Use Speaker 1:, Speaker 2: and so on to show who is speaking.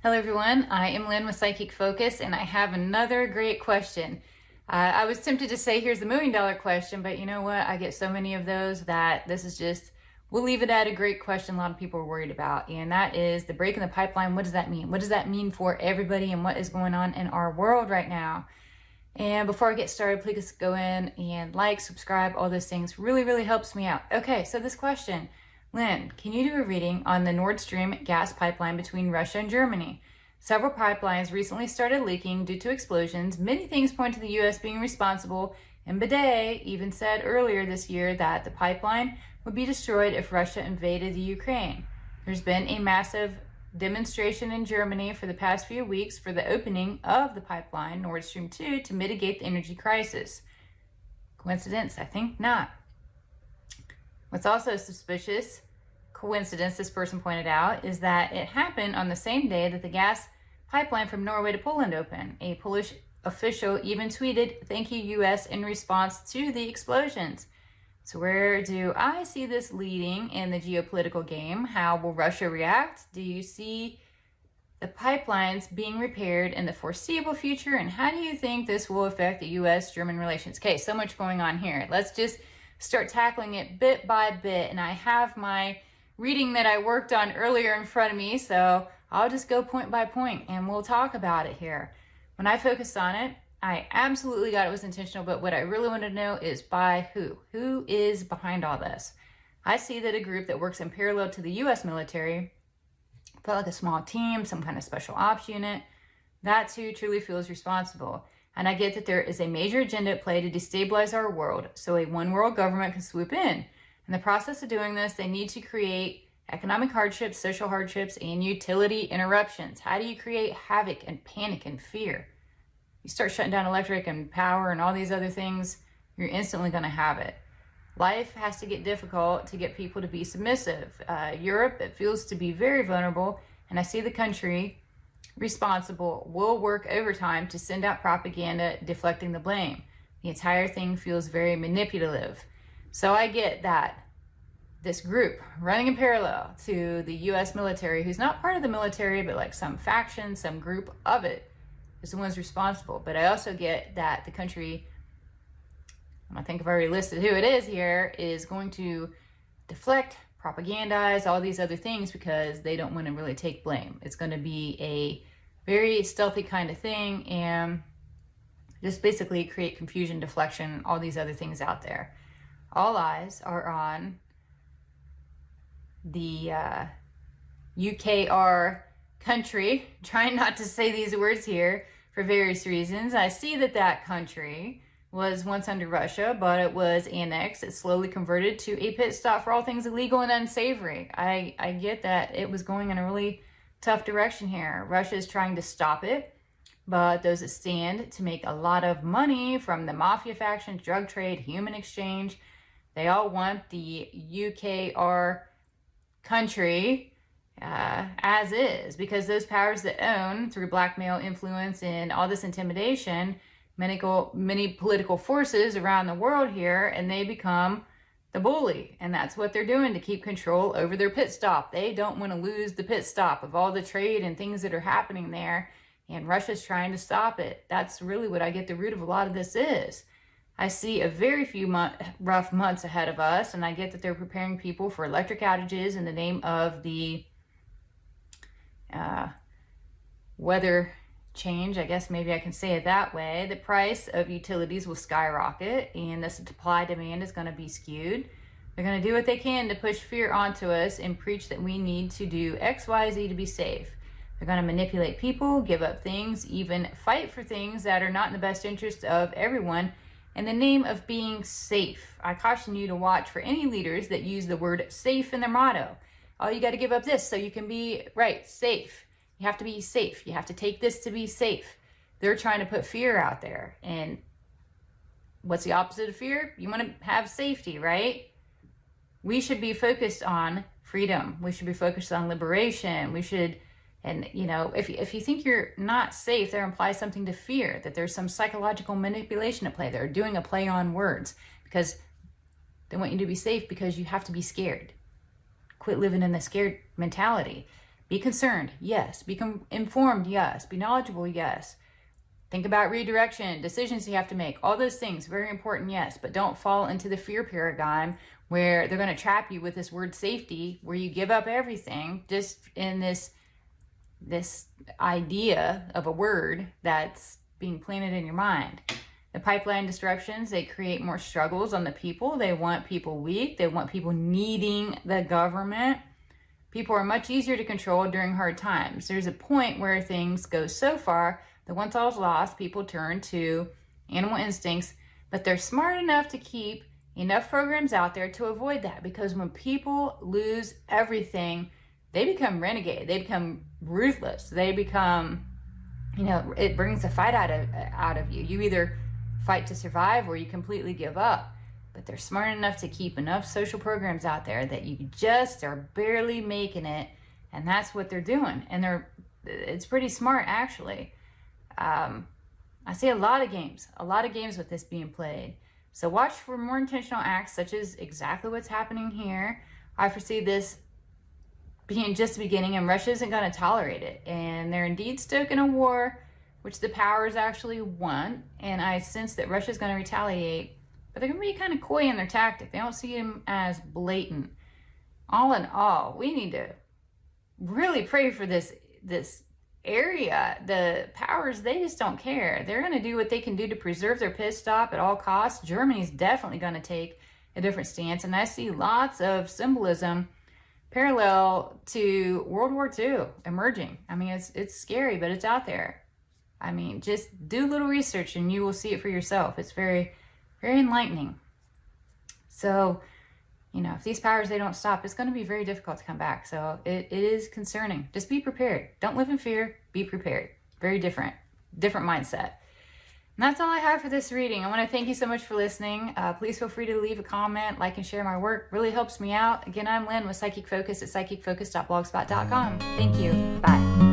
Speaker 1: Hello everyone, I am Lynn with Psychic Focus and I have another great question. I was tempted to say here's the $1,000,000 question, but you know what? I get so many of those that this is just, we'll leave it at a great question a lot of people are worried about, and that is the break in the pipeline. What does that mean? What does that mean for everybody and what is going on in our world right now? And before I get started, please go in and like, subscribe, all those things really helps me out. Okay, so this question. Lynn, can you do a reading on the Nord Stream gas pipeline between Russia and Germany? Several pipelines recently started leaking due to explosions. Many things point to the U.S. being responsible, and Bidet even said earlier this year that the pipeline would be destroyed if Russia invaded the Ukraine. There's been a massive demonstration in Germany for the past few weeks for the opening of the pipeline, Nord Stream 2, to mitigate the energy crisis. Coincidence? I think not. What's also suspicious, coincidence this person pointed out, is that it happened on the same day that the gas pipeline from Norway to Poland opened. A Polish official even tweeted, "Thank you, U.S." in response to the explosions. So where do I see this leading in the geopolitical game? How will Russia react? Do you see the pipelines being repaired in the foreseeable future? And how do you think this will affect the U.S.-German relations? Okay, so much going on here. Let's just start tackling it bit by bit. And I have my reading that I worked on earlier in front of me, so I'll just go point by point and we'll talk about it here. When I focused on it, I absolutely got it was intentional, but what I really want to know is by who? Who is behind all this? I see that a group that works in parallel to the U.S. military, felt like a small team, some kind of special ops unit, that's who truly feels responsible. And I get that there is a major agenda at play to destabilize our world so a one world government can swoop in. In the process of doing this, they need to create economic hardships, social hardships, and utility interruptions. How do you create havoc and panic and fear? You start shutting down electric and power and all these other things, you're instantly going to have it. Life has to get difficult to get people to be submissive. Europe, it feels to be very vulnerable, and I see the country responsible will work overtime to send out propaganda deflecting the blame. The entire thing feels very manipulative. So I get that this group running in parallel to the U.S. military, who's not part of the military, but like some faction, some group of it, is the ones responsible. But I also get that the country, I think I've already listed who it is here, is going to deflect, propagandize, all these other things because they don't want to really take blame. It's going to be a very stealthy kind of thing and just basically create confusion, deflection, all these other things out there. All eyes are on the UKR country, trying not to say these words here for various reasons. I see that that country was once under Russia, but it was annexed. It slowly converted to a pit stop for all things illegal and unsavory. I get that it was going in a really tough direction here. Russia is trying to stop it, but those that stand to make a lot of money from the mafia factions, drug trade, human exchange, they all want the UKR country as is, because those powers that own through blackmail, influence, and all this intimidation, many political forces around the world here, and they become the bully. And that's what they're doing to keep control over their pit stop. They don't want to lose the pit stop of all the trade and things that are happening there. And Russia's trying to stop it. That's really what I get the root of a lot of this is. I see a very few rough months ahead of us, and I get that they're preparing people for electric outages in the name of the weather change. I guess maybe I can say it that way. The price of utilities will skyrocket, and the supply demand is going to be skewed. They're going to do what they can to push fear onto us and preach that we need to do X, Y, Z to be safe. They're going to manipulate people, give up things, even fight for things that are not in the best interest of everyone in the name of being safe. I caution you to watch for any leaders that use the word safe in their motto. Oh, you got to give up this so you can be right, safe. You have to be safe. You have to take this to be safe. They're trying to put fear out there. And what's the opposite of fear? You want to have safety, right? We should be focused on freedom. We should be focused on liberation. We should, and you know, if you think you're not safe, there implies something to fear, that there's some psychological manipulation at play. They're doing a play on words because they want you to be safe because you have to be scared. Quit living in the scared mentality. Be concerned, yes. Be informed, yes. Be knowledgeable, yes. Think about redirection, decisions you have to make, all those things, very important, yes. But don't fall into the fear paradigm where they're going to trap you with this word safety, where you give up everything just in this idea of a word that's being planted in your mind. The pipeline disruptions, they create more struggles on the people. They want people weak. They want people needing the government. People are much easier to control during hard times. There's a point where things go so far that once all's lost, people turn to animal instincts, but they're smart enough to keep enough programs out there to avoid that, because when people lose everything, they become renegade. They become ruthless. They become, it brings a fight out of you. You either fight to survive or you completely give up. But they're smart enough to keep enough social programs out there that you just are barely making it, and that's what they're doing. And it's pretty smart, actually. I see a lot of games with this being played. So watch for more intentional acts, such as exactly what's happening here. I foresee this being just the beginning, and Russia isn't going to tolerate it. And they're indeed stoking a war, which the powers actually want. And I sense that Russia's going to retaliate, but they're going to be kind of coy in their tactic. They don't see them as blatant. All in all, we need to really pray for this area. The powers, they just don't care. They're going to do what they can do to preserve their pit stop at all costs. Germany's definitely going to take a different stance, and I see lots of symbolism parallel to World War II emerging. I mean, it's scary, but it's out there. I mean, just do a little research and you will see it for yourself. It's very, very enlightening. So, if these powers, they don't stop, it's going to be very difficult to come back. So it is concerning. Just be prepared. Don't live in fear. Be prepared. Very different mindset. And that's all I have for this reading. I want to thank you so much for listening. Please feel free to leave a comment, like, and share my work. Really helps me out. Again, I'm Lynn with Psychic Focus at psychicfocus.blogspot.com. Thank you. Bye.